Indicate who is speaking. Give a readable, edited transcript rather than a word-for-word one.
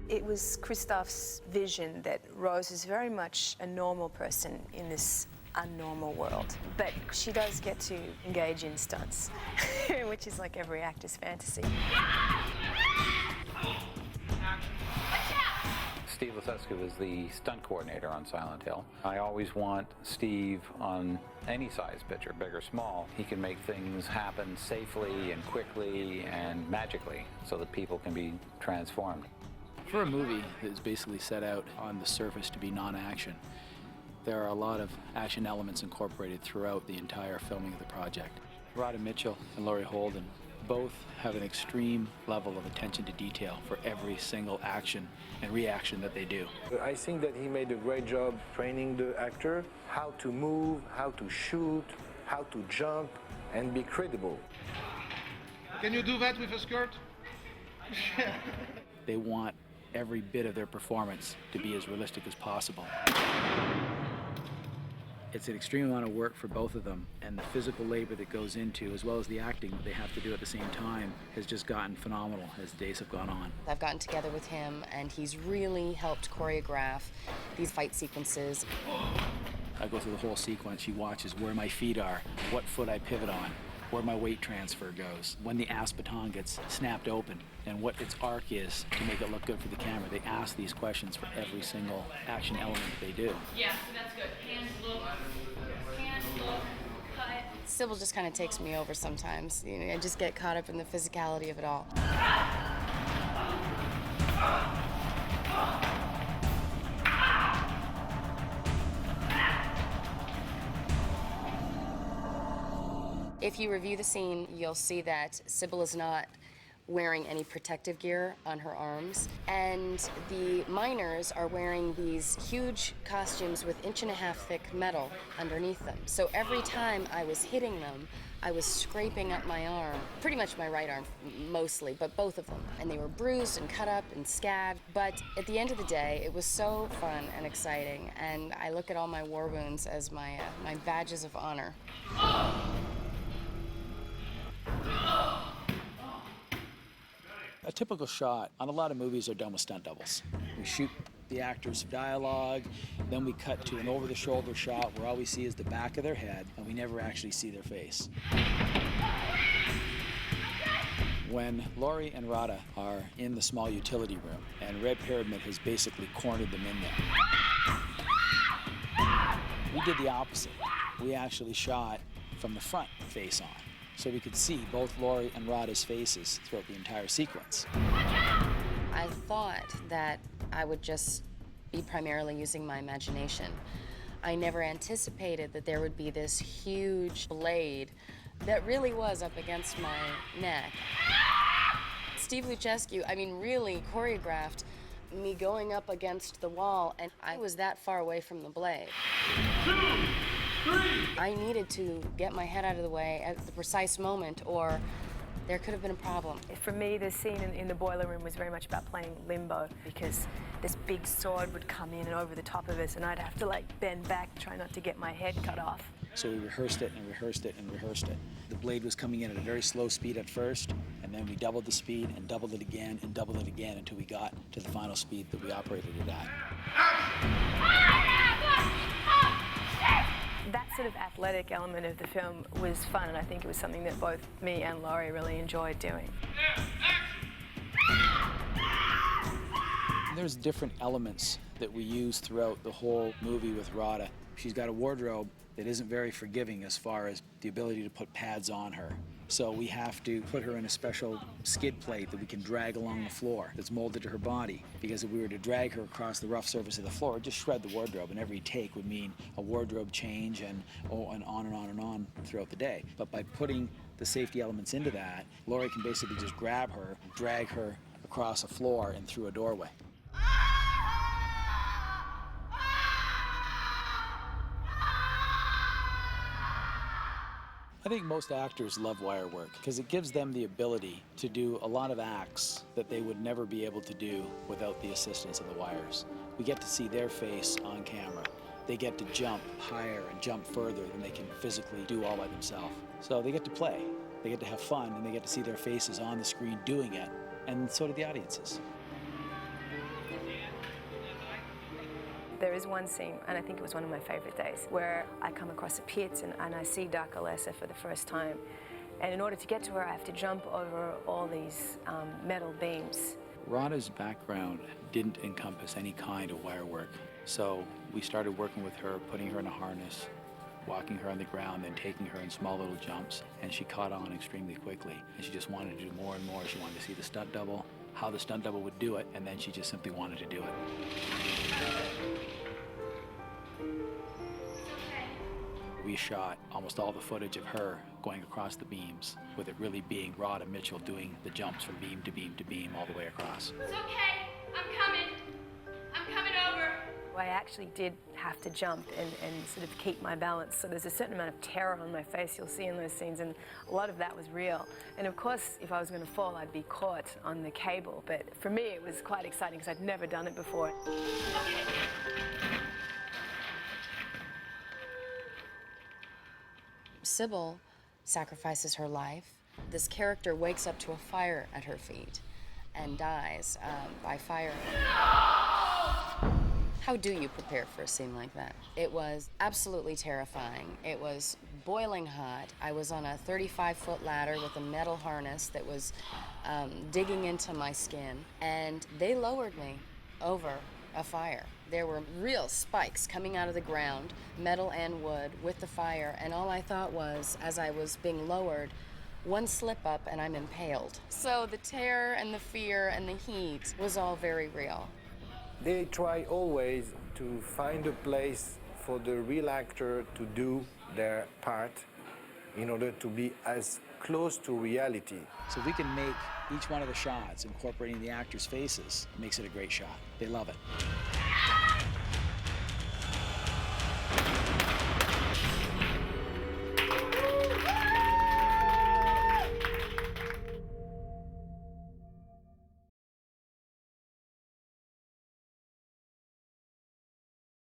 Speaker 1: It was Christoph's vision that Rose is very much a normal person in this unnormal world. But she does get to engage in stunts, which is like every actor's fantasy.
Speaker 2: Steve Lasescu is the stunt coordinator on Silent Hill. I always want Steve on any size picture, big or small. He can make things happen safely and quickly and magically so that people can be transformed.
Speaker 3: For a movie that is basically set out on the surface to be non-action, there are a lot of action elements incorporated throughout the entire filming of the project. Rada Mitchell and Laurie Holden both have an extreme level of attention to detail for every single action and reaction that they do.
Speaker 4: I think that he made a great job training the actor how to move, how to shoot, how to jump, and be credible.
Speaker 5: Can you do that with a skirt?
Speaker 3: They want every bit of their performance to be as realistic as possible. It's an extreme amount of work for both of them, and the physical labor that goes into, as well as the acting that they have to do at the same time, has just gotten phenomenal as the days have gone on.
Speaker 6: I've gotten together with him, and he's really helped choreograph these fight sequences.
Speaker 3: I go through the whole sequence. He watches where my feet are, what foot I pivot on, where my weight transfer goes, when the ass baton gets snapped open, and what its arc is to make it look good for the camera. They ask these questions for every single action element that they do.
Speaker 7: Yeah, so that's good. Hands look, cut.
Speaker 6: Sybil just kind of takes me over sometimes. You know, I just get caught up in the physicality of it all. If you review the scene, you'll see that Sybil is not wearing any protective gear on her arms, and the miners are wearing these huge costumes with 1.5-inch thick metal underneath them. So every time I was hitting them, I was scraping up my arm, pretty much my right arm mostly, but both of them. And they were bruised and cut up and scabbed. But at the end of the day, it was so fun and exciting, and I look at all my war wounds as my badges of honor.
Speaker 3: A typical shot on a lot of movies are done with stunt doubles. We shoot the actors' dialogue, then we cut to an over-the-shoulder shot where all we see is the back of their head, and we never actually see their face. When Laurie and Rada are in the small utility room, and Red Pyramid has basically cornered them in there, we did the opposite. We actually shot from the front face on, so we could see both Laurie and Rada's faces throughout the entire sequence.
Speaker 6: I thought that I would just be primarily using my imagination. I never anticipated that there would be this huge blade that really was up against my neck. Steve Lucescu, I mean, really choreographed me going up against the wall, and I was that far away from the blade.
Speaker 5: 2, 3.
Speaker 6: I needed to get my head out of the way at the precise moment, or there could have been a problem.
Speaker 1: For me, the scene in the boiler room was very much about playing limbo, because this big sword would come in and over the top of us, and I'd have to like bend back, try not to get my head cut off.
Speaker 3: So we rehearsed it and rehearsed it and rehearsed it. The blade was coming in at a very slow speed at first, and then we doubled the speed and doubled it again and doubled it again until we got to the final speed that we operated it at.
Speaker 1: That sort of athletic element of the film was fun, and I think it was something that both me and Laurie really enjoyed doing.
Speaker 3: There's different elements that we use throughout the whole movie with Rada. She's got a wardrobe that isn't very forgiving as far as the ability to put pads on her. So we have to put her in a special skid plate that we can drag along the floor that's molded to her body. Because if we were to drag her across the rough surface of the floor, it'd just shred the wardrobe, and every take would mean a wardrobe change and on and on and on throughout the day. But by putting the safety elements into that, Laurie can basically just grab her, drag her across a floor and through a doorway. I think most actors love wire work because it gives them the ability to do a lot of acts that they would never be able to do without the assistance of the wires. We get to see their face on camera. They get to jump higher and jump further than they can physically do all by themselves. So they get to play, they get to have fun, and they get to see their faces on the screen doing it, and so do the audiences.
Speaker 1: There's one scene, and I think it was one of my favorite days, where I come across a pit and I see Dark Alessa for the first time. And in order to get to her, I have to jump over all these metal beams.
Speaker 3: Radha's background didn't encompass any kind of wire work, so we started working with her, putting her in a harness, walking her on the ground, then taking her in small little jumps, and she caught on extremely quickly. And she just wanted to do more and more. She wanted to see the stunt double, how the stunt double would do it, and then she just simply wanted to do it. We shot almost all the footage of her going across the beams, with it really being Radha Mitchell doing the jumps from beam to beam to beam all the way across.
Speaker 7: It's okay. I'm coming. I'm coming over.
Speaker 1: I actually did have to jump and sort of keep my balance. So there's a certain amount of terror on my face you'll see in those scenes, and a lot of that was real. And of course, if I was going to fall, I'd be caught on the cable. But for me, it was quite exciting because I'd never done it before.
Speaker 6: Sybil sacrifices her life. This character wakes up to a fire at her feet and dies by fire. How do you prepare for a scene like that? It was absolutely terrifying. It was boiling hot. I was on a 35-foot ladder with a metal harness that was digging into my skin, and they lowered me over a fire. There were real spikes coming out of the ground, metal and wood, with the fire, and all I thought was, as I was being lowered, one slip up and I'm impaled. So the terror and the fear and the heat was all very real.
Speaker 4: They try always to find a place for the real actor to do their part in order to be as close to reality.
Speaker 3: So if we can make each one of the shots incorporating the actors' faces, it makes it a great shot. They love it.